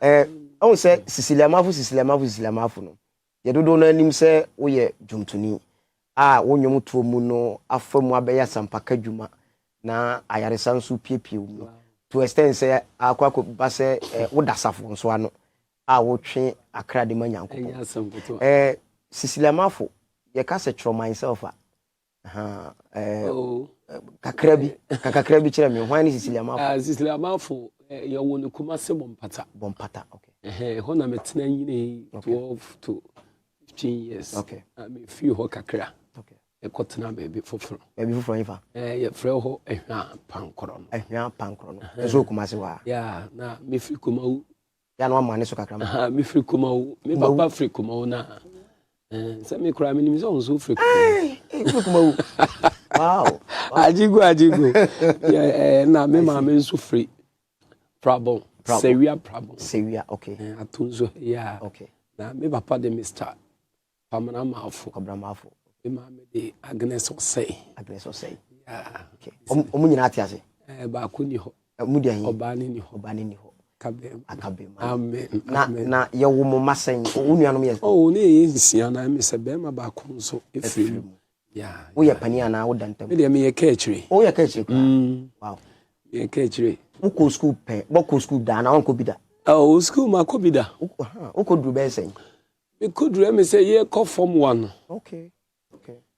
I won't say Cecilia Mafu no. Ye do no anim say wo ye dwumtuni. Wonwom to mu no afamu abeya sampaka dwuma na ayaresa nso piepie mu. To extend say akwako ba say wo dasafo nso ano. Wo twe akra de manyankopɔ. Cecilia Mafu ye ka se tro myself kakra bi kire me hwan ni Cecilia Mafu. Cecilia Mafu ye wonu kuma se bompata okay ho na metena nyine 12 to 15 years okay me feel ho kakra okay e kotena baby foforo ifa ye frɛ ho ehwa pankoro no eso kuma se wa ya na me feel kuma wu ya no amane so kakra me feel kuma wu me papa feel kuma wu na se me kura me nimzo nso feel kuma wu wow ajigo ya na me ma me nso free problem Sewia okay atunzo yeah okay na me papa de Mr. Pamana Mafu me ma me de Agnes Osei yeah okay omu nyina atiase ba ko ni ho mu de ahin oba ni ho akabem amen na ye wo mo masen onuanom ye ne ye nsia na me se be ma ba ko nso efiri yeah wo ye pani ana wo dantam me de me ye ka achire wo ye ka achire wow ye ka achire uko school pe boko school da na onko bida school ma ko bida uko dru be sen me ko dru me say ye ko form 1 okay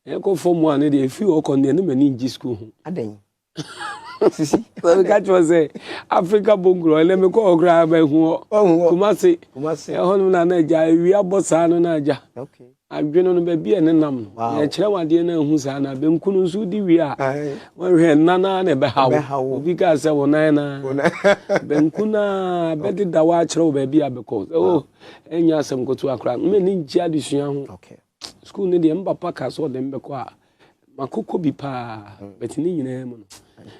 ye ko form 1 dey fi o ko ne me ni school ho adan sisi we catch was say Africa bongro ele me ko ogra ba hu kumase e hono na ja wi abosa no na ja okay adweno no ba bia ne nam no e kire wade na hu sa na benkunu nso di wi a won hwe nana na be hawo obi ka se wonan na benkuna be de da wa kire wo ba bia be ko enya asem kotu akra me ni ngia adesua ho okay school ne de mbapa ka so de mbe ko a makoko bi pa betini nyina mu no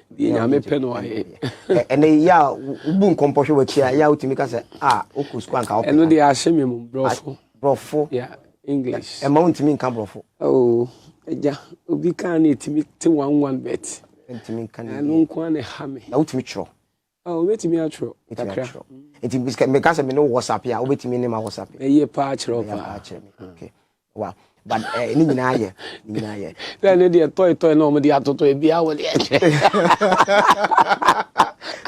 di nya me pe no aye ene ya ubu nkompohwe wachi ya utimi ka se oku school anka open eno de ahye me mu brofo yeah English amount me nka brofo eja obi kan na etimi te 11 bet etimi kan anu nko na ha me na utimi chro obetimi atro takra etimi me ka se me no WhatsApp ya obetimi ne ma WhatsApp eye pa chro pa okay wow but ni nyina ye then dey toy no mo dey atoto e bia wo dey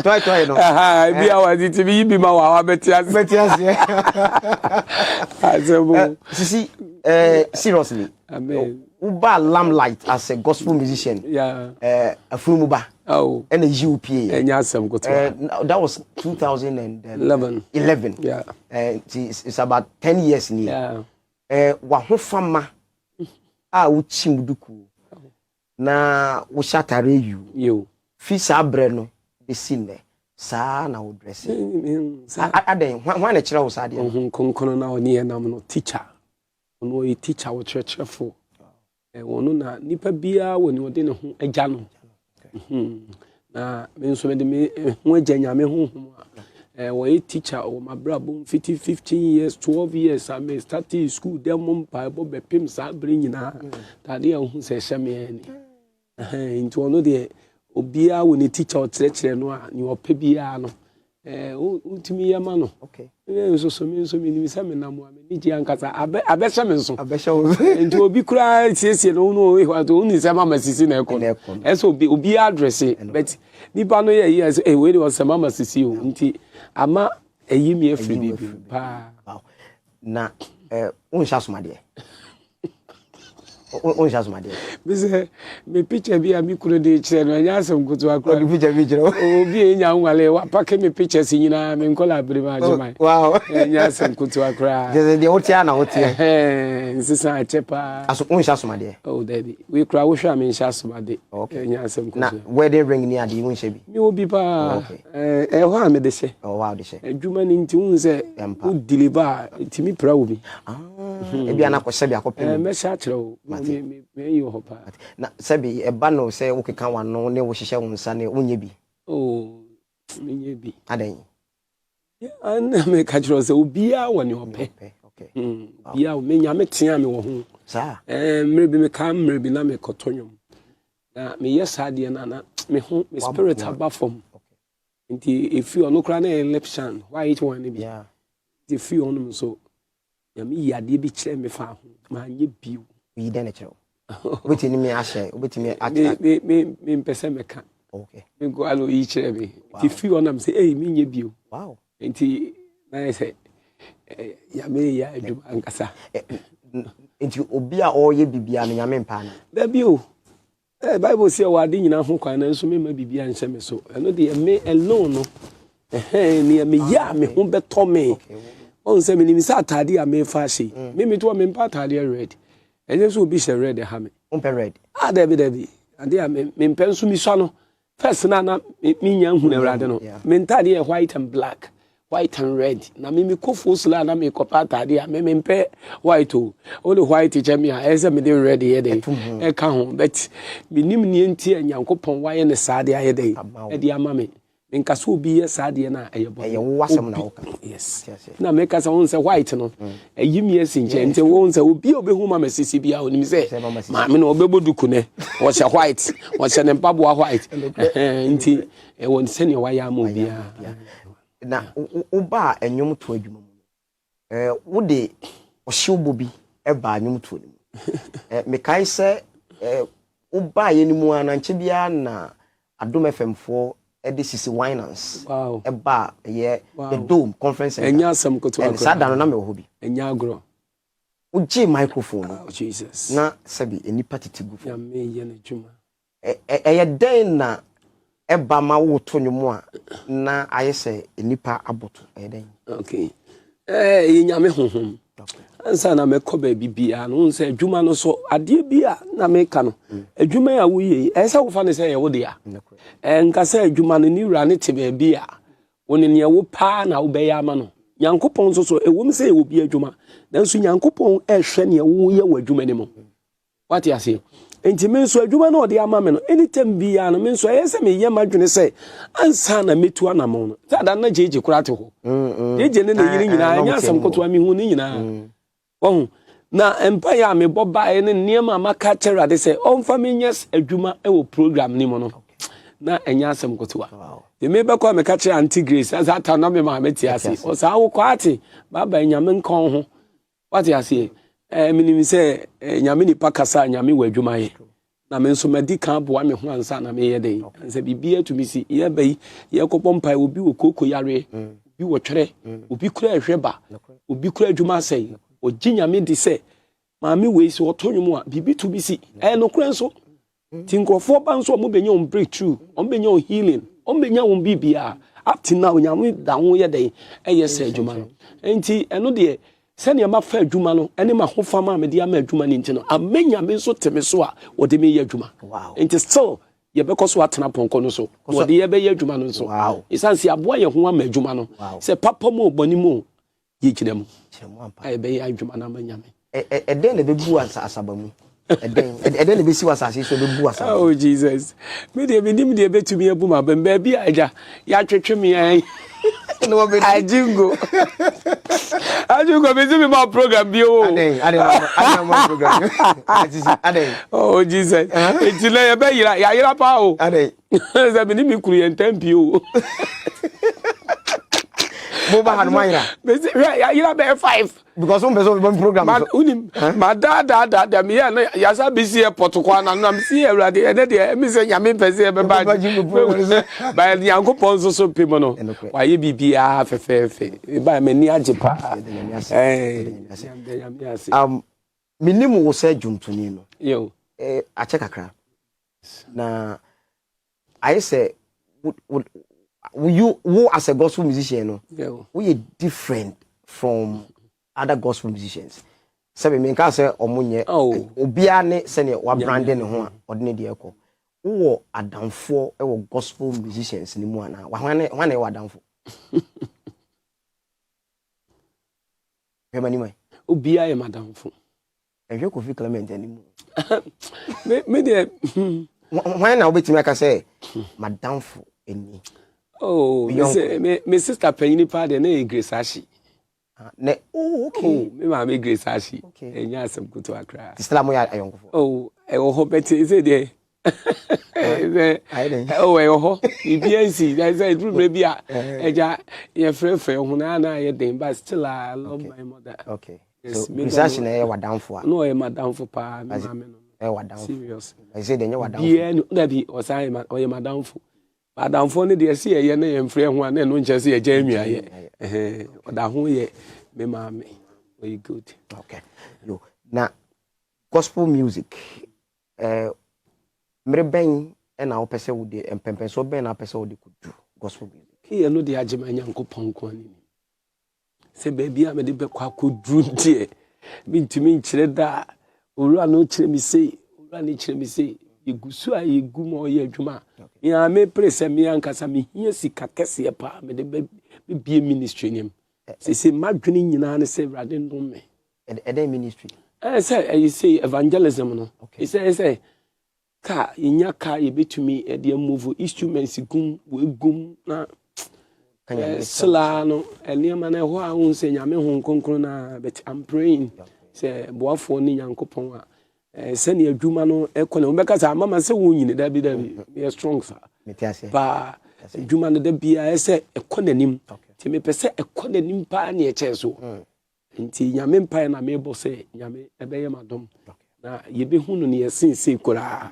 toy no bia wa di timi bi ma wa betiase azebo sisi seriously amen uba lamplight as a gospel musician yeah afumuba and a UPA enya asem goto that was 2011 yeah it's about 10 years ni yeah wa ho fama wo chimuduku na wo shatare you fi sabre no be sine sa na wo dress aden hwan na kire wo sa de konkono na oni enam no teacher ono yi teacher wo churchful wono na nipa bia woni wode ne ho agya no na me nso me de me ho agya nyame ho we teacher o my brother 15 years 12 years I may start school dem mom bible be pim sa bring nyina tade a hu se hye me into ono de obia woni teacher o kire no a ni opa bia no ultimi yama no okay so me ni se me na mo me ni ji ankasa abehye me nso into obi kura siesie no no e wato uni se mama sisi na ekọ eso obi address but nipa no ye yes we dey was mama sisi o nti ama eyimi efiri bibi pa na unsha somade unsha somade bise me picture bi ami kuro de kire no anya asem kutu akura picture bi kire obi enya nwale wa pake me pictures nyina me nkola bere ma ajima wow enya asem kutu akura de otia na otia nsisa achepa aso unsha somade daddy we kura wo hwa me nsha somade enya asem kutu na wedding ring ni ade unsha bi mi obi pa ho a me de hye wow de hye adwuma ni nti unse u deliver timi pra wo bi ebia na kwose bi akopem me sha kire wo me yi ho pa na sebi eba no se wo keka wano ne wo hihye wo nsa ne wonye bi menye bi adan ana me ka kire se obia woni ope okay bia me nya me tia me wo ho sa mre bi me ka mre bi na me kotonyom na me yes ade na me ho me spirit aba from nti efi ono kra na election white one ne bi yeah the fi ono so ya me yade bi kire me fa ho ma nye biu yi den kire obetini me ahye obetimi me pese meka okay me go alo yi kire me the fi ono am say eh me nye biu wow nti na say ya me ya adwuma ankasa nti obi a oye bibia no nyame mpa na da biu Bible say wade nyina ho kwan na nso me ma bibia nhyɛ me so eno de me alone no ni me ya me ho beto me on say me ni sa atade a me fa hye me to me mpa atade red enye so obi hye red ha me umpe red dabi ade a me mpa nso mi swa no first na me nya hu na awrade no me ntade white and black white and red na me kofo sula na me kopa atade a me mpe white o only white jam ya ese me dey red here dey e ka ho but me nim nie nti anyankopon waye ne saade aye dey e dey ama me nka so obi ye saade na eye bo eye wasam na oka yes na me ka so say white no eyimi esinche nti wo say obi obehu ma mesisi bia onim say ma me no obeboduku ne wo say white wo say ne mpaboa white nti e won se ne waye ama obi a na uba enyom to adwuma mu wo de ohyew bobi e ba enyom to ni mu me kai se uba ye ni mu ananche bia na Adom FM4 e de sisi winans wow e ba ye the Dome conference center enya asem koto akọ sa da no na me ho bi enya agro uji microphone Jesus na sabi enipa titigu ya me ye na dwuma ye den na eba ma wo to nwom a na ayese enipa aboto den okay ye nyame honhom ansa na mekọ ba bibia no nse adwuma no so ade bia na meka no adwuma ya wo ye esa wo fa ne se ye wo de ya nka se adwuma no ni wura ne te ba bia woni ne wo pa na wo be ya ma no nyankopon so ewom se ye wo bi adwuma nanso nyankopon ehwe ne wo ye wo adwuma ne mo what you say enti men so adwuma na ode ama me no anytime bia no men so yese me ye madwene se ansa na metu anamo no sada na jeje kurate ho jeje ne na yiri nyina anya asam kotoa mi hu ni nyina na empire ya me boba ne niema maka cherade se onfa me nyes adwuma e wo program ni mo no na anya asam kotoa de me be kwa me ka chere anti grace as ata na me ma meti ase o sa wo kwati baba nyame nkon ho what you say minim se nyame ni pakasa nyame wa adwuma ye na me nso madi kan boa me ho ansa na me ye den ansa bibia tumi si ye bai ye kopompai obi wo koko yare obi wo twere obi kura ehweba obi kura adwuma sei o ginyame di se maame we si otonwum a bibi tumi si no kura nso tinkrofo ba nso mo benya on breakthrough on benya on healing on benya on bibia up to now nyame da ho ye den ye se adwuma no enti eno de sene ma fa adwuma no ene ma ho fama me de ama adwuma ni ntino amenya me so teme so a wo de me ye adwuma enti still ye be ko so atena ponko no so wo de ye be ye adwuma no so isansi aboa ye ho ama adwuma no se papa mo boni mo ye kire mu ai be ye adwuma na amenya me den le be bu asaba mu eden le be si wasase so be bu asaba oh Jesus me de betumi abu ma ba bia aja ya twetwe me ai no be ajingo be me ma program bi o adeng ma program adeng oh Jesus etile ye be yira pa o adeng ze be ni mi kuru ye ntampi o mo ba hanu mayira be yira be 5 because on person be program so unim ma da me ya sa be si airport kwa na na me si awrade ene de me se nyame pese be ba ba yankopon so pimo no wa ye bibia fefefe ba me ni ajepa minim wo se dwuntuni no yo ache kakra na I say you as a gospel musician no we are different from other gospel musicians sabe me nka say omunye obia ne se ne wa branding ne ho a odne de ekọ wo adamfo e wo gospel musicians ni mu ana wa hwane wa adamfo mani mai obia e madamfo ehwe Kofi Clement ani mu me de hwan na obetimi aka say madamfo eni oh me sister Penny pa de na Grace Ashi ne okay me ma me Grace Ashi enya asem kuto akra sister mo ya ayonkofo oh e wo ho beti is it there Oh, ho, BNC, there's a room maybe a free who I think, but still I love my mother. Okay. So, recession, what down for? No, I'm down for pa, what down. Serious. I said, then you were down. Yeah, that be was I am down for. But down for the see a year and free one and don't just see a Jamie. Or that who ye, me mammy. Very good. Okay. Yo, now, gospel music. Mreben and our person would and Pempen so ben our person would do gospel music. Here, no, the Ajiman Yanko Ponkoni. Say, baby, I'm a little bit drew dear. Mean to me, Cheda, Ura no me say, Ura me say, you go so I go more ye Juma. Ya may press a me and Casami, here see Cacasia pa, me the be a ministry name. Say, my dreaming in an say, rather than me. A day ministry. I say, you say evangelism. No, okay. Say, car in your car, you be to me at the move instruments, gum, we gum, na. Solano, and near man, who I won't say, Yaman Hong Kong, but I'm praying. Say, boy for Ni Yankopon. Send your Jumano, Econo, because our mamma say, wounded, that be a strong sir. But Juman the be I say a cononym. To me, per se, a cononym pa near Cheso. Until Yamin Pine, I may say, Yame, a bay madam. Now, you be who near sin, say, Kura.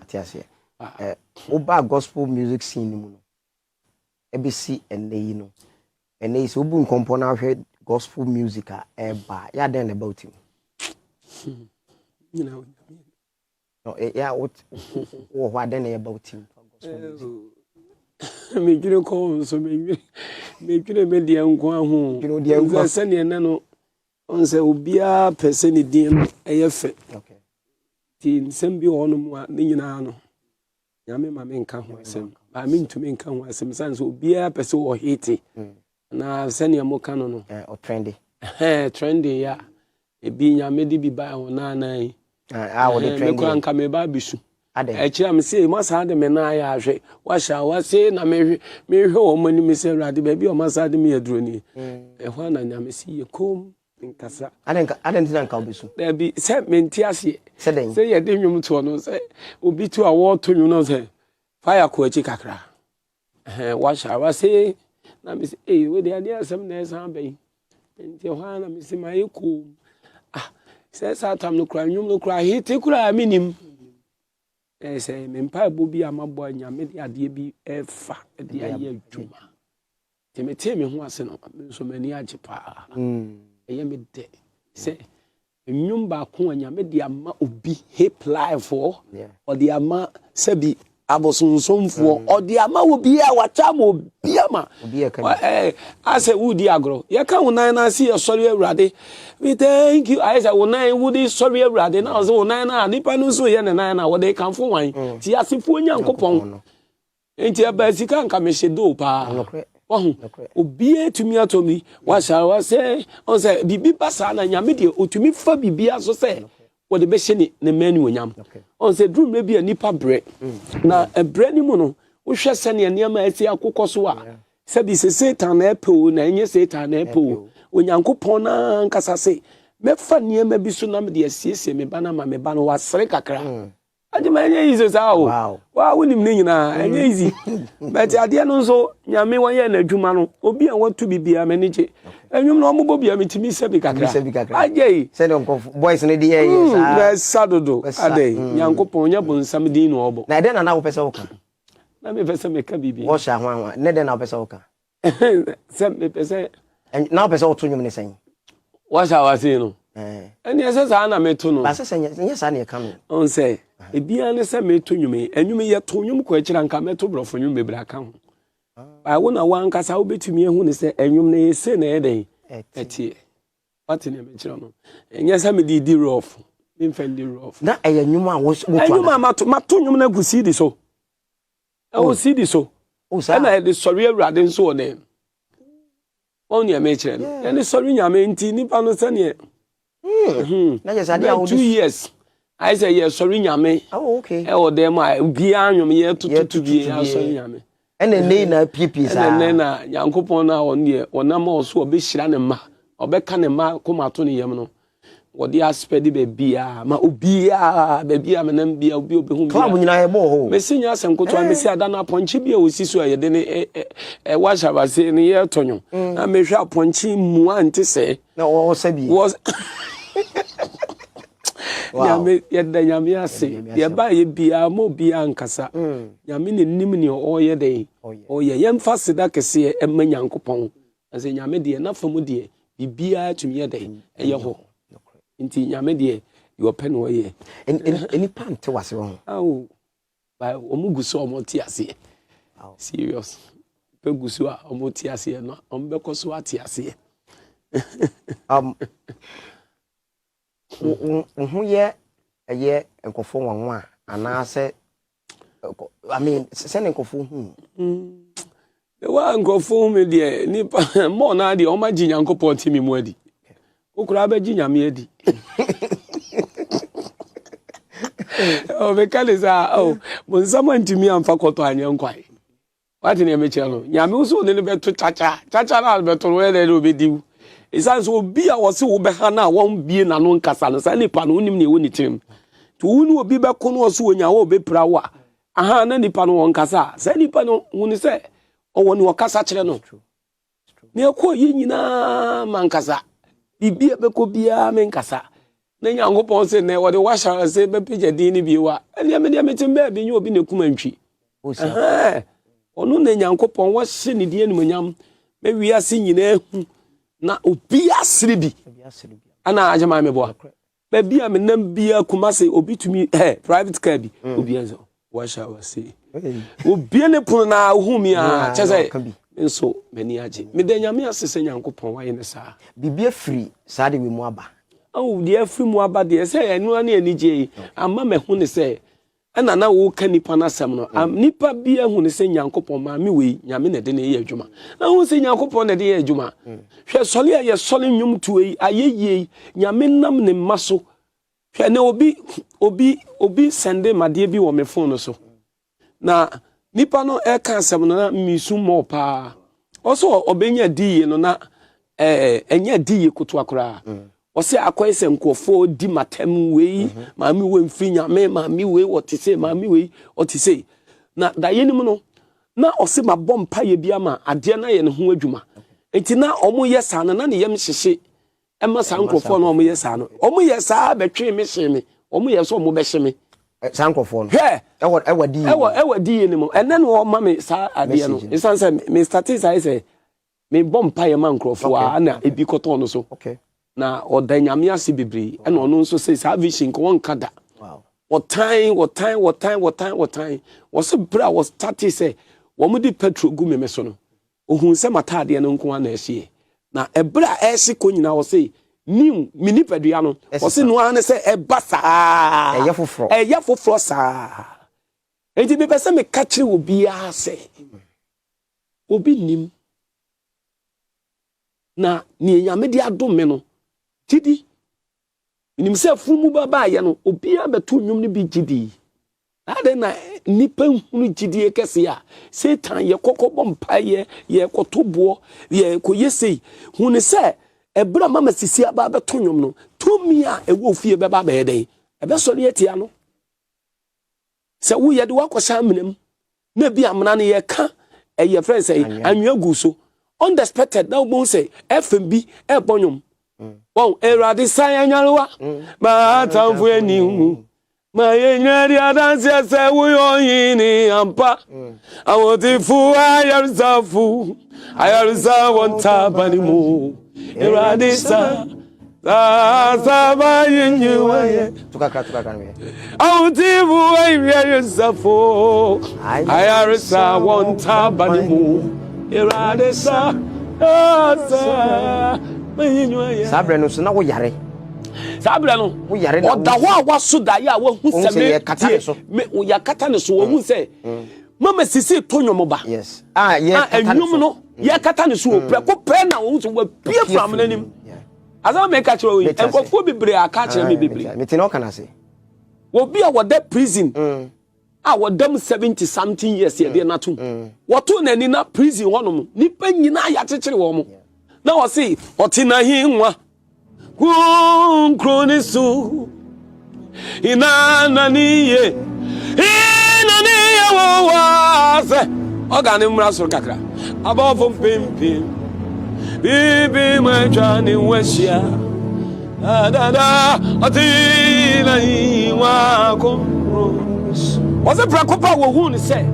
Oba gospel music scene. ABC and they know. And they so boom component heard gospel music by yeah then about him. You know. No, yeah, what then about him? Make you call so make you make the uncle who you know the uncle send you no on say obia person dim AF. Okay. Tin sembi ono mu ni nyina no. Nyame ma me nka ho asem. I mean to me nka ho asem san so obia person o hate. Na send you mo kan no. Or trendy. Trendy ya. E bi nyame di bi ba ho na nan. Wo the trendy. Me ko anka me ba bisu. Echira me say mo sa de me na ya hwe. Wa sha wa say na me hwe o mani me say rade ba bi o ma sa de me aduro ni. E ho na nyame si ye kom nkasa. Adentina nka obisu. There be say menti ase. Say ye de nwum to no say obi to awo to nwum no say fire ko achi kakra. Wa sha wa say na me say we dey ade asem na esa ban. Enti ho na me say my ko say satam no kra nwum no kra hiti kra minim. Say me mpa bobi amabo nyame de ade bi efa de aye adwuma. Temete me ho ase no so mani age pa. Eye me de say nwum ba ko nyame de ama obi hip life for or de ama sabi abosonsomfo or de ama obi a wacha ma obi ama ase wudi agro ye ka wonan na see sorry awurade we thank you I say wonan wudi sorry awurade na so wonan na nipa no so ye ne nan na wo de kanfo wan ti asefo nyankopon enti aba sika nka me hyedo pa obi etumi atomi wa say on say bibi pasa na nyame de otumi fa bibi aso say wo de be hye ne mani wonyam on say drum be nipa bre na bre ni mu no wo hwe sene ne ma ati akokoso a sabi se Satan na epo na enye Satan na epo onyankopon na nkasa se mefa ne ma bi so na me de asiesie me bana ma me bana wa sere kakra adima enye izo sa o wa wonim ne nyina enye izi but ade no so nyame won na adwuma no obi a watu bibia me nije enwum no mo bobia metimi sebi kakra ajei say don boys ne dey sa na sadodo ade nyankopon nya bonsam din no obo na de na wo pese wo ka na me pese me ka bibia wo sha hwan ne de na wo pese wo ka se me pese na wo pese wo to nwum ne sen wo sha wa se no eni ese sa na me to no ba se nya sa na e ka no on say ebia ne se me to nwum enwum ye to nwum ko akira nka me to brofo nwum be bra ka ho I want to one cast out between me who say, and you may say, nay, etie. What in a mention? And yes, I'm a did rough. Infant rough. Now, a new man was Matunum never see this so. I will see this so. Oh, and I had the sorry rather so name. Only a matron, and the sorry, I mean, Tini Panosania. Yes, I did 2 years. I say, yes, sorry, Yame. Oh, okay. Oh, there my beyond me to be sorry, Yame. And then na pipis and then yankopon na on ye onam also obe hira ne ma obe ka ne ma komato ne yam no wodi aspedi be bia ma obia be bia menam bia obi hu club nyina ye bo ho mesi nya senkoto mesi adana aponche bia osi so ye de ne wa shabase ne ye tonyo na mehwe aponche mu ante se na wo sabi was nyame yɛda nyame ase yɛba yɛ bia mo bia nkasa nyame ne nim ne ɔyɛ den ɔyɛ yɛmfa seda kɛseɛ ɛma nyankopɔn ase nyame deɛ na fa mu deɛ bibia tumi yɛ den ɛyɛ hɔ nti nyame deɛ yɔpɛ no ɔyɛ eni pante wase ho awo ba ɔmo guso ɔmo ti ase serious pe guso a ɔmo ti ase no ɔmo bɛkɔ so ate ase ho ye eye enkofo wanwa ana se I mean send enkofo hu wa enkofo me de ni mo na de o ma gi nyankopon timi mu adi okura ba gi nyame adi o be kalisa o mo nsama ntimi amfa koto anyankwai wati ne meche no nyame uso ne beto chacha na beto we le obediwu isan so obi a wose wo be ha na won bie na no nkasa no sa nipa no onim ne wo ni tirim to wonu obi be ko no wose wonya wo be pra wo aha na nipa no won kasa sa nipa no huni se owo ni wakasa kire no ne ko yi nyina man kasa bibia be ko bia men kasa na nyankopon se ne wo de washa se be pije din ni biwa ene me de metim be bi nyi obi ne kumantwi ono ne nyankopon wo hye ne die nimonyam me wiase nyina hu na obi asiri bi ana ajama me boa ba bia me nam bia kumase obi tumi private car bi obi enzo washa wase obi ne pono na hu mi a chese nso mani age me de nyame asese nyankopon wa ye ne sa bibia free sa de we mu aba de free mu aba de se enu ani anije amma me hu ne se ana na wo ka nipa na sem no nipa bia hu ne se nyankopon ma me we nyame ne de ne ye adwuma na hu se nyankopon ne de ye adwuma hwe sole ye sole nwum tuei ayeye nyame nam ne maso hwe ne obi sende made bi wo me phone so na nipa no e ka asem no na misu mo pa oso obenya diye no na enya diye koto akora ose akoy se nkofo di matem wei maami we mfi nyame maami we wotise maami we otise na da yenim no na ose mabompa ye bia ma ade na ye ne ho adwuma enti na omo ye sa na ne yem hyehye ema sa nkofo na omo ye sa no omo ye sa betwe me hye me omo ye so omo be hye me sa nkofo no ewa di ni mo ene no o ma me sa ade no isan se me statistics say me bompa ye ma nkofo a na ebi koton no so okay na odanyame ase bebre ena ono nso say sa vision ko won kada what time was bra was started say wo mu di petrol gu me so no ohun se matade no nko na ehie na ebra ehye ko nyina wo say new mini pedua no wo say no an say eba sa eye foforo sa enti be pese me ka kire obi a say obi nim na ni nyame di adom me no tidi nim se fumu baba ye no obi a beto nwum ne bi gidi ade na nipa hunu gidi ekese a satan ye kokobom paye ye kotobo ye koyesei hunu se ebra mama sisi aba beto nwum no tumi a ewo fie beba be den ebe so ne etia no se wo ye de wakosha amnam na bi amna ne ye ka eye friend say anwa gu so unexpected now mo say FMB e bonwum bon erade san anyarewa ma tamfu eni ma ye nyari adanse se wo yoyin ni ampa awotifu ayarza wonta banimu erade san ba yenyewa ye tukaka me awotifu ayarza ayarza wonta banimu erade san sabre no so na wo yare sabre no wo yare na oda ho a waso da ya wo hu se me me wo ya kata ne so wo hu se mama sisi to nwom ba yes enwom no ya kata ne so preko pre na wo hu so wa pie from nanim azama me ka kire wo enkofo bibre aka kire me bibre me tino kana se wo bia wo da prison wo dam 70 something years ye de natum wo to nani na prison honom nipa nyina ya kekere wo mo na wo se otina hi nwa Kunkronisu Inananiye Waze Ogani mraso kakra Above pimpim Bibi machani weshia Da Atina iwa kunkronisu Waze prakopa wo hu ni se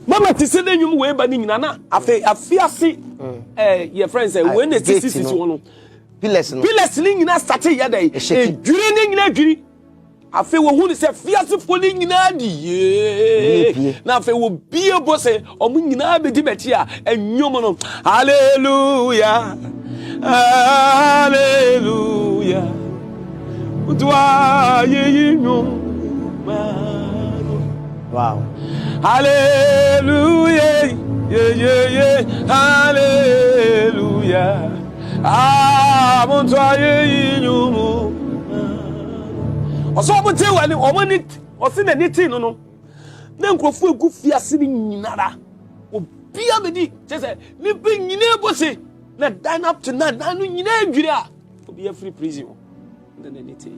Mama ti se denwum we ba ni nyina na afiase your friends say when the sisi wono pillars ni nyina start ya dai edwire ni nyina adwiri afi wo hu ni se fiase fo ni nyina die na afi wo bie bo se omu nyina be di beti a enwom no hallelujah hallelujah utwa ye wow hallelujah yeah hallelujah monto aye nyumu oso monte wani omani osine niti no na nkrofo egu fiase ni nyinara obia bedi say ni be nyina bosi na dine up to na no nyina adwiri a obia free prison na niti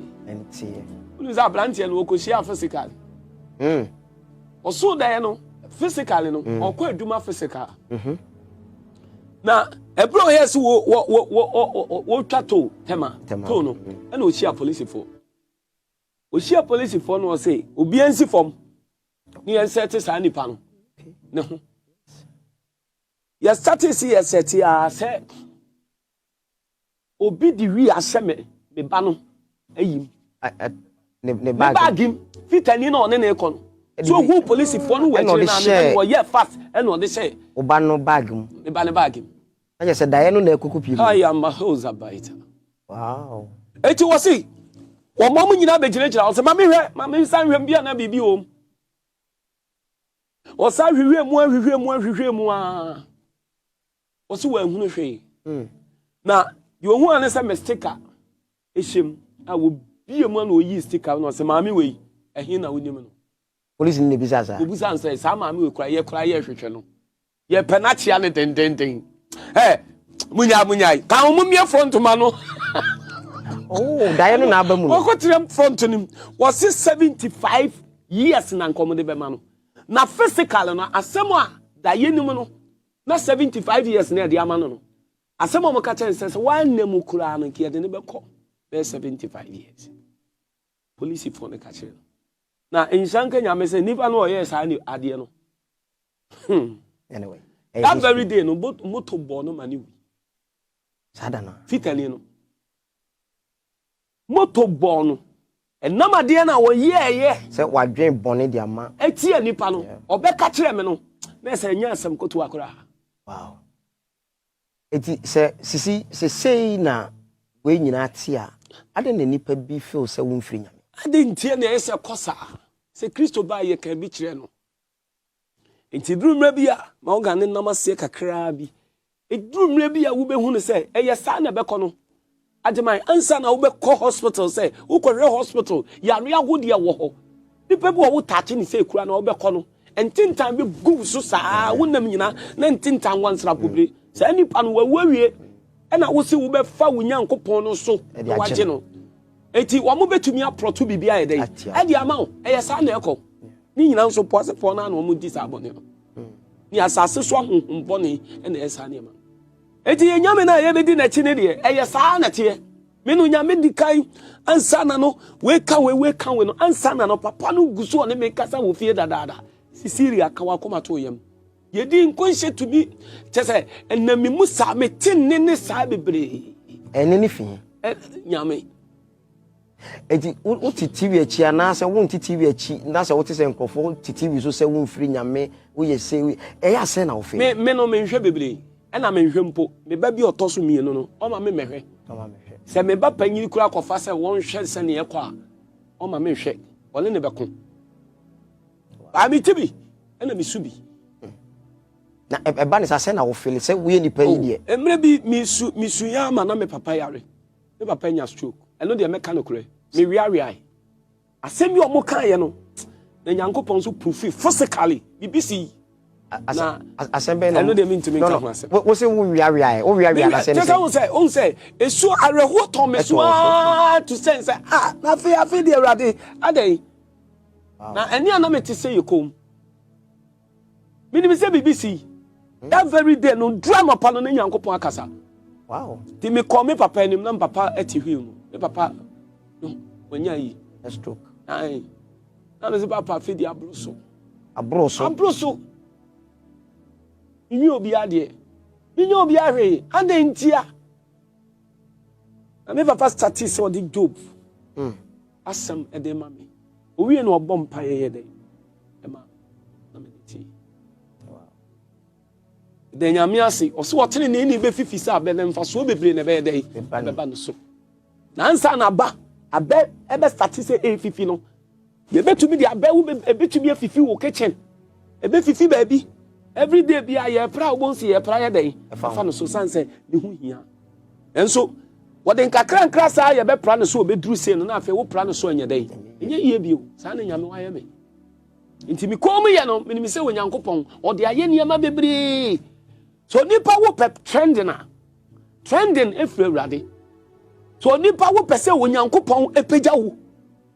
unu za brantie no okoshia physical oso da no physically no okwa aduma physical na ebro yes wo twato tema to no na ochia police for no say obi ansi form ni set sa nipa no ne ho ya status ya set ya say obi di wi aseme me ba no ayim ne bag fitani no ne ekọ so who police for no we na yeah fast and on they say oba no bag mu e ba ne bag I just said dae no na ekoku pie I am a hoza baita wow eti wo si wo mom nyina be gire o se ma me san hwem bia na bibi o o sa hwehwe mu a o si wa hunu hwe na yo hu an se mistake ehiem a wo bie mu na o yi sticker no se ma me we ehin na wonim no police ni bizaza obusan say sa ma me we kura ye hwehwe no ye penachia ne den munya ka mumie front ma no oh dae no na abamu no okotirem front nim was 75 years na nkomode be ma no na physical no asem a dae nim no na 75 years na de ama no asem o mka chen say wannem kura no ke de ne be ko be 75 years police for ne ka chen na inshanka nyame say nipa no oye sa ni ade no anyway that very day no moto bono mani sadana fitani no moto bono enamade na wo ye say wadwen bone dia ma etie nipa no obeka kire me no na say nya asem koto akora wow eti sisi sei na we nyina tie a ade na nipa bi feel say won firi nyame ade ntie na ese kosa say Kristo ba ye ka bi kire no enti durumra bia ma wo gane namase kakra bi edurumra bia wo behu ne say eye sa na beko no ajeman ansa na wo beko hospital say wo kɔhwe hospital yare ahode wo ho nipa bi wo tache ni say kura na wo beko no entintan bi gu so saa wonam nyina na entintan wansra pobre say nipa no wawie na wo se wo be fa wo nyankopɔn no so waje no enti wo mo betumi aproto bibia ye den ade ama wo eye sa na ekɔ ni nyina nso po na wo mo di sa abone no ni asase so ahohombone na esa ne ma eti nyame na ye bedi na chi ne de eye sa na te me no nyame di kan ansa na no we kan we no ansa na no papa no guso ne me kasa wo fie dadaada sisiri akawa koma to yam ye di nkonhye tumi chese enami musa me tin ne sa bebre ene ni fi nyame eti wo TV achi ana se wo TV achi na se wo te se nkofo TV so se wo mfiri nyame wo ye se eya se na wo fe me no me hwe bebre na me hwe mpo me ba bi otoso mienu no o ma me mehwe se me ba panyiri kura kofa se won hwe se ne ekwa o ma me hwe ole ne beko ami tibi na me subi na eba ne sa se na wo feel se wo ye ni panyi de emre bi misu ya ma na me papa yare me papa nya stroke eno de me kan okure me wiare asem bi o mo kan ye no na nyankopon so proof physically bbc Asembe no. I know they mean to me come say. We say we wia na say. Just say esu areho to me so to sense na fe dey Awurade adai. Na eni ana me te say yekom. Minimum say BBC. That very day no drama pa no Nyankopon akasa. Wow. Ti me call me papa enim na papa eti hwi no. Me papa no wanya yi. A stroke. Ai. Na me say papa fe di abroso. Abroso. Inyo obi ade. Inyo obi ahwe. Ande ntia. Na me papa started so the job. Asem ede ma me. Owie no obom pa ye de. Ema. Na me ti. The nyamiase oso wotene ne ni be fifi sa be mfa so bebre ne be dey be ba no so na ansa na ba abe ebe start say e fifi no ye betumi di abe wo betumi afifi wo kitchen ebe fifi ba bi every day bi aye pra wo bonsi ye pra ye dey fa no so sanse ne hu hia enso wode nkakra nkra sa ye be pra no so obeduru se no na afa wo pra no so anya dey enye ye bi o sa na nyame wa ye me nti mi kom ye no minimi se wo Nyankopon ode aye niema bebre. So nipa wo pe trending efre Awurade. So nipa wo pe se wo Nyankopon epagya wo.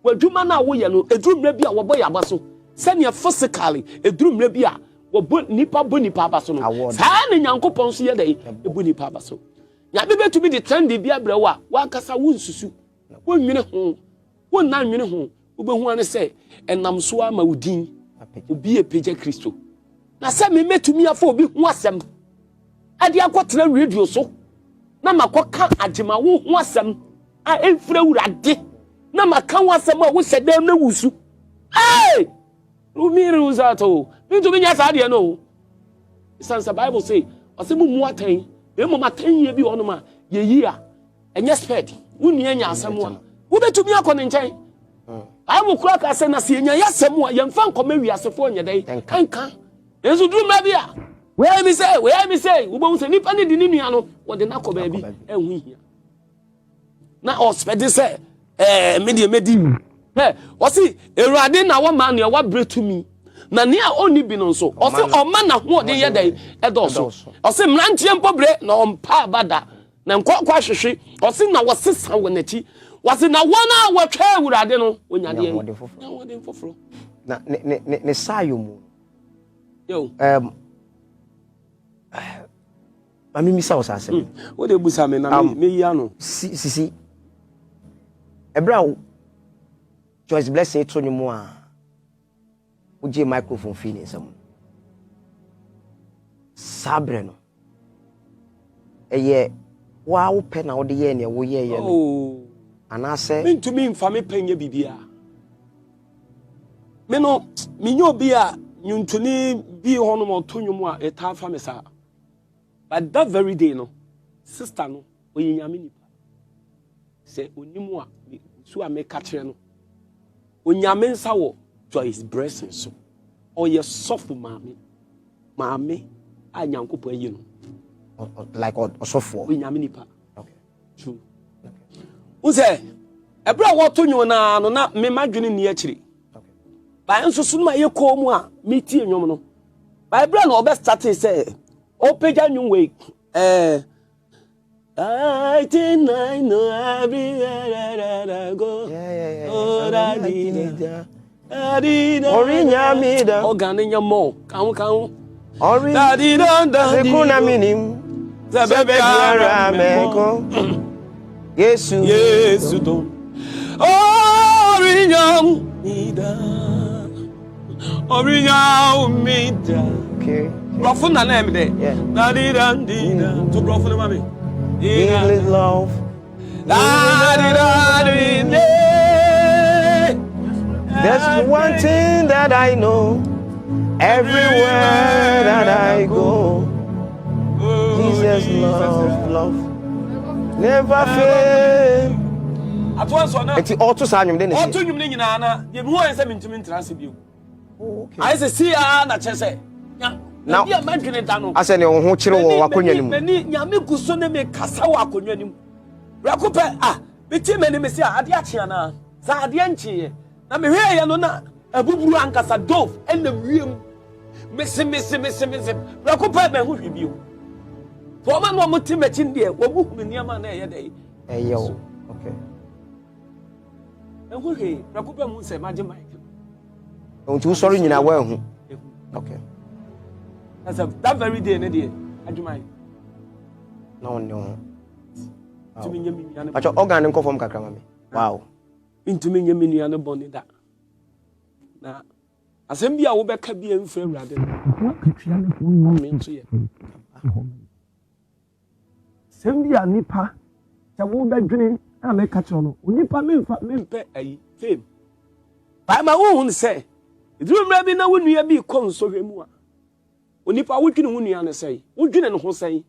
Wadwuma na wo ye no eduru mra bi a wo boy abaso. Se ne physically eduru mra bi a wo nipa abaso no. Sa ne Nyankopon so ye dey ebu nipa abaso. Nya be betumi di trend bi abra wo a wa kasa wo nsusu. Wo nwene ho. Wo na nwene ho. Wo be hu ane se enam so ama wudin. Obi epagya Kristo. Na se me metumi afọ obi hu asem. Ade akotra radio so na makoka agema wo ho asem a enfra Awurade na maka wo asem a wo sedam na wusu umiru uzato nto binya saade no sansa Bible say asem mu atan be mo matan ye bi ono ma ye yi a enye sped wuni anya asem a wo betumi akone nchen Bible kura ka se na se enya yasem a ye mfa nkoma wiasefo nya dai kanka enso duru ma bia where me say we won't say nipa ne di ni nua no wo de na ko ba bi ehun hia na ospede say medi o si Awurade na wo ma ne wa bre to me na ne a oni bi no so o si o ma na ho de ye dai edoso o si mrantie mpobre na o mpa abada na nkwa hwehwe o si na wo sesa wo nachi wo si na wona wo twa Awurade no onyade ye na wo de foforo na ne sayo mu yo Mami misa o sase. Wo de busa me na me yi no. Si. Ebra Joyce Blessing to nyimu a. Uje microphone fi ni nsam. Sabre no. Eye wa wo pe na wo de ye ne wo ye no. Oh. Anase Me ntumi mfa me penye bibia. Me no me nyo bi a nyuntuni bi hono mo to nyimu a eta fa me sa. But that very day no sister no oyinyame nipa se onimu a so a me katre no onyame nsa wo Joyce Blessing so oye sofu maame a Nyankopon ayi no like osofo onyame nipa. Okay, true. Unse ebra wo to nyu na no na me madwene ni akire. Okay, ba enso so ma ye ko mu a metie nwom no ba ebra no obe start say Opeja nyungwe I think I know everywhere I go. Oh, Daddy. Orinya mida. Organinya mo. Kamu. Daddy don't Zekuna minim. Zabebe arameko. Yesu don. Orinya mida. Orinya mida. Okay. Brofun na name there. Yeah. Daddy to brofun mami. English love. Daddy. There's one thing that I know. Everywhere that I go. Jesus love. Never fail. At once or not. It's auto sanyum then. Auto nyum ni nyina na. Ye bi won nsem ntumi ntrase bi. Okay. I say see na chese. Now, I said, "You won't chill or akonwa nim." Many nyame guso ne me kasa wa akonwa nim. Rakope beti meni me se ade ache na. Sa ade anche. Na me hwe ye no na abuburu ankasa dove en na wiem. mese rakopa me ho hwibio for man no motimachi ndie wo bu niam na ye dey eyo okay ho he rakopa mu se maje mic ontu sorry nyina wa hu okay that very day ne dey adwumai no tumi nyami nuane acho organ nko form kakra mame wow intumi nyami nuane boni da na asem bia wo beka bia mfra urade wa katwa ne ho no me nso ye sem bia nipa ta wo badwene a me ka kiro no nipa mempe ayi fame ba ma wo hu se iduru mra bi na wo nua bi ko nso hwemu a onipa wo dwene ho nua ne sei wo dwene ne ho sei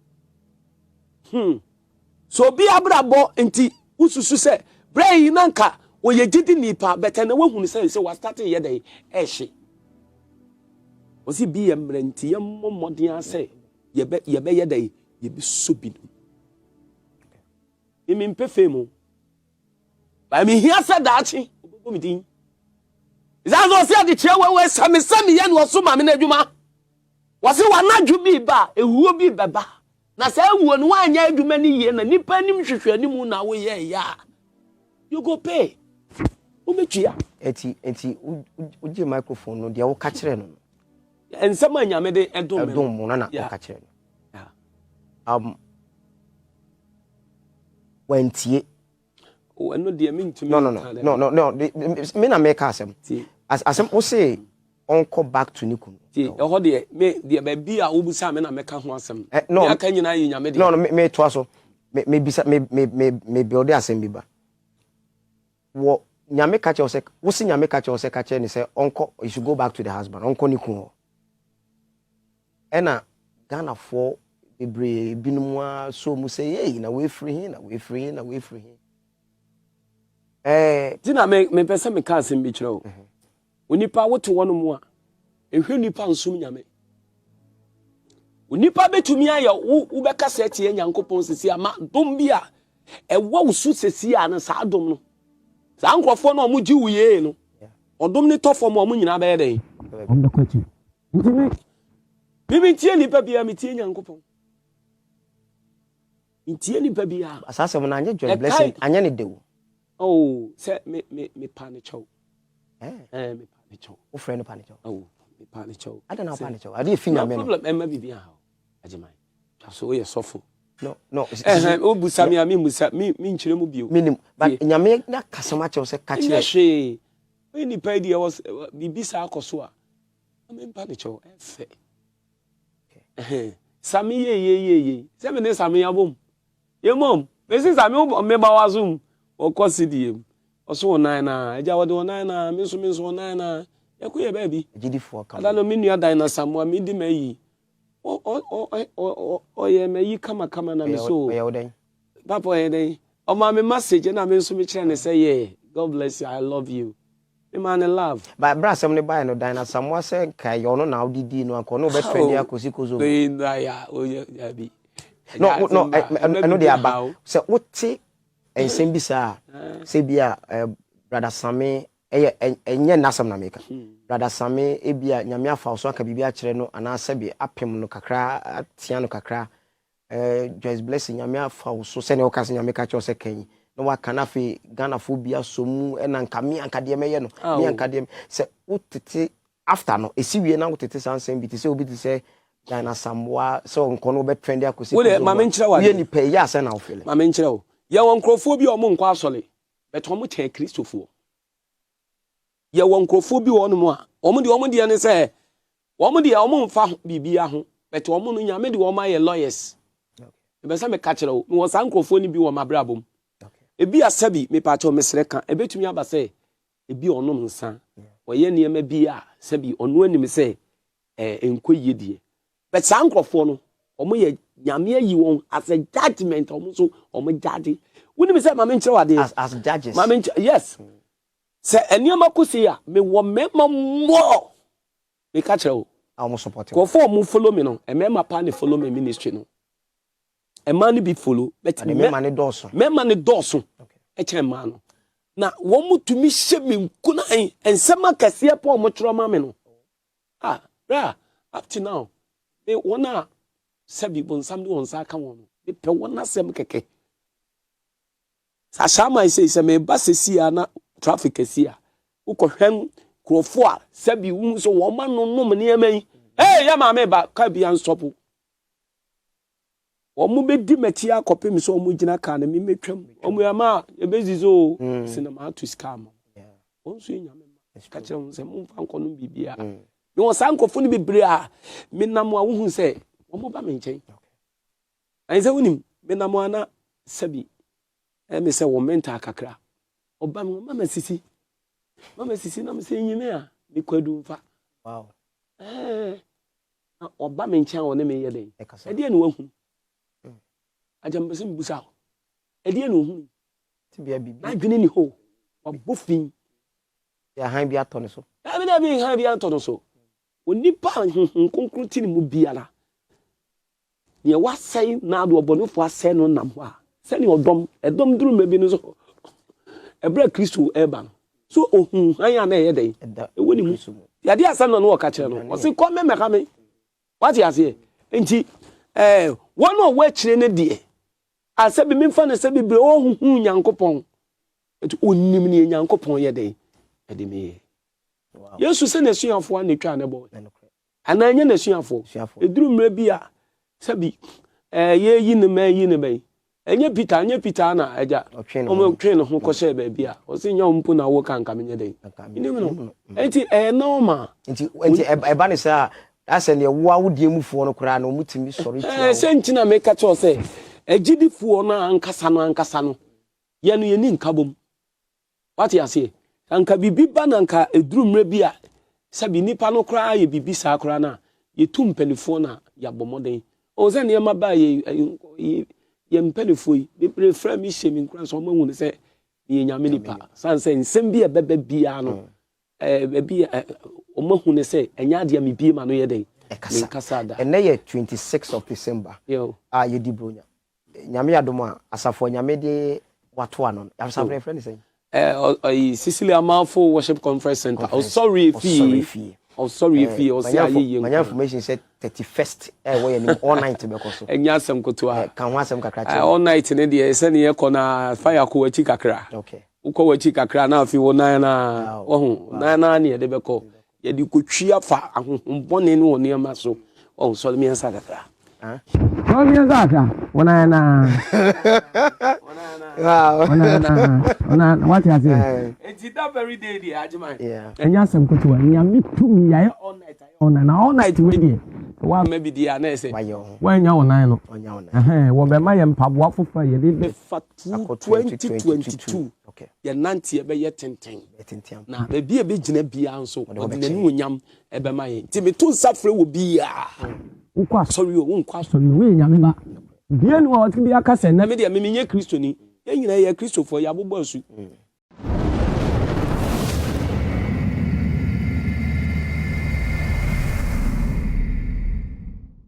so bi abrabo enti ususu se brai nanka wo ye gidi nipa beta na wo hu se wa start ye dey ehye osi bi ye mrenti ye mommodin ase ye be ye dey ye bi so bi imi mpefe mu ba mi hia se daachi obobo mi din izazo se ade kire we sami ye no so ma me na adwuma wase wa na dwu bi ba ewuo bi beba na sa ewuo no anya adwuma ni ye na nipa nim hwehwe anim na wo ye ya you go pay o metua eti uje microphone no de wo ka kire no ensem anyame de edom mo na wo ka kire no wentie o eno de me ntumi no me na make asem asem wo say onko back to nikun ho de me de ba bi a wo busa me na meka ho asem no aka nyina ye nyame de no me to aso me bisa me build asem bi ba wo nyame ka che wo si nyame ka che ni say onko you should go back to the husband onko nikun ho ena Ghana for bebre binumwa so mu say hey na we free tina me pese me ka asem bi kire o onipa wote wono mu a ehwe nipa nsum nyame onipa betumi aya wo beka se tie nyankopon sisi ama dom bia ewo usu sisi a na sa dom no sa nkrofo na omu gi wuye no odom ni tofo mo omu nyina be yeden on the question bibi tie nipa bia mi tie nyankopon ntie nipa bia asase mo na anye joy blessing anye ne dewo oh se me panicho me panicho o friend panicho oh me panicho I don't know panicho I dey finya me no problem emma bibia ha ajimai so we sofo no o busa mi ami musa mi nkyere mu bio minim but nyame na kasama che se ka kire hwe we ni pa dia was bibisa akoso a me panicho efe sami ye se me ne sami abom ye mom me si sami me ba wazum o kosidiem oso nan na eja wode nan na me so nan na yakuye baby gidifo ka ada no me nua dan na samoa me di mayi o ye mayi kama na me so o ye oden papa ye den o ma me message na me so me kire ne say yeah God bless you I love you me man love but bra sem ne buy no dan na samoa say kai yo no na odidi no anko no be fendi akosi kozo ya o ya bi no dey aba say wote ensem bi sa se bia brother Sami enye nasam na meka brother Sami ebia nyame afa so aka bibia kire no ana sebi apem no kakra atia no kakra Joyce Blessing nyame afa so se ne okase nyame ka kire se kan no waka na fe Ghana fo bia somu ena nka mi anka de meye no mi anka de se wotete after no esiwie na wotete sansem bi te se obi te se Ghana samwa so nko no be trend akosi wo de mama nkire wa ye ni pe ya se na ofele mama nkire wo ye won krofo bi o mo nkwa asole beto mo chen Kristofo ye won krofo bi won mo a omo de ne se omo de omo mfa bibia ho beto omo no nyame de omo aye lawyers be se me ka kire wo me wo san krofo ni bi wo mabrabom ebi asabi me pa cho mesre kan ebetumi aba se ebi onom nsa oye niema bi a sabi onu anim se enkoyie die but san krofo no omo ye nyame ayi won as a judgment omo so omo judge woni me say mama nkire wade as judges mama yes se eniema kosi a me wo mema mo me ka kire wo omo support ko for omo follow me no mema pa ne follow me ministry no a man be follow but me man doso e che man no na wo mutumi hye me nkunan ensema kase pa omo tro ma me no bra up to now me wona sabi bonsam de wonsa ka won me pe wona sem keke sa shama say me ba sesia na traffic esia ukohwem krofo a sabi wum so wo ma no no me neman ya ma me ba ka bia nsopo omu be di meti akopem so omu gina ka na me metwam omu ya ma e bezizo cinema to scam onso nyame ma ka kire won se mumfa nkono bibia me won sankofo ni bebre a me nam a wo hu se omu ba me nchen ai se wonim me nam ana sabi me se wo menta kakra oba me mama sisi na me se nyime a me kwadu mfa wow oba me nchen wo ne me ye den e de na wahu ajambese mbusa e de na ohu ti bia bibi na dwene ni ho obofin ya han bia to ne so me na bi han bia to no so onipa nkonkron ti ni mu biara ye wasai na do obonofo asai no nam ho a se ni edom duru mebi no so ebra Kristo eba no so ohun anya na ye den e woni mu ya dia asam no ka kire no o se ko me meka me what you say enti one o we kire ne die asabi me mfa na sabi bre ohun nyankopon enti onim ne nyankopon ye den e de me Yesu se na suafo na twa na bo ananya na suafo eduru mra bi a sabi ye yi ne ma yi ne bai enye Peter na aja omo twen no ho ko she ba bia o se nya ompu na wo kan kamenye den inim no enti normal enti e ba ne sa ase ne wo awudie mufuo no kura na omutimi sori tia se ntina me ka cho se egidifuo na ankasa no ye no ye ni nkabom what you say anka bibi ba na anka eduru mra bi a sabi nipa no kura ye bibi sa kura na ye tum pelifo na ya bomoden o se ne ma ba ye mpelifo yi be prefer mi shemi nkura so ma hu se ye nyame nipa sanse nsem bi e bebe bia no bi o ma hu ne se enya de me bi ma no ye den kasa da ene ye 26 of December ye di bronya nyame adom a asafo nyame de wato anon asafo friend say Sicily Amalfo Worship Conference Center. Sorry if he or say my information said 31st we any all night be koso enya asem kotoa kan ho asem kakra all night ne de ese ne ko na fire ko wachi kakra okay uko wachi kakra na afi wo nan na ohun nan ne de be ko ye di kotwi afa ahombone ne woni ama so so me ensa kakra so me ensa kakra wona na ona what you say it's that very day the ajman enya asem kotoa nyame tumi ya all night we dey wa maybe the anese wa nya wonan no wo be ma ye mpaboa fofa ye de fa 2022 okay ye nante ye be ye tenten na be bia be gina bia nso odinani onyam e be ma ye ti me to safre wo bia ukwa sorry o unkwa sorry we nyame ba bia ni wa ti bia ka se na me de me nye Kristo ni ye nyina ye Kristofo ya bobɔ asu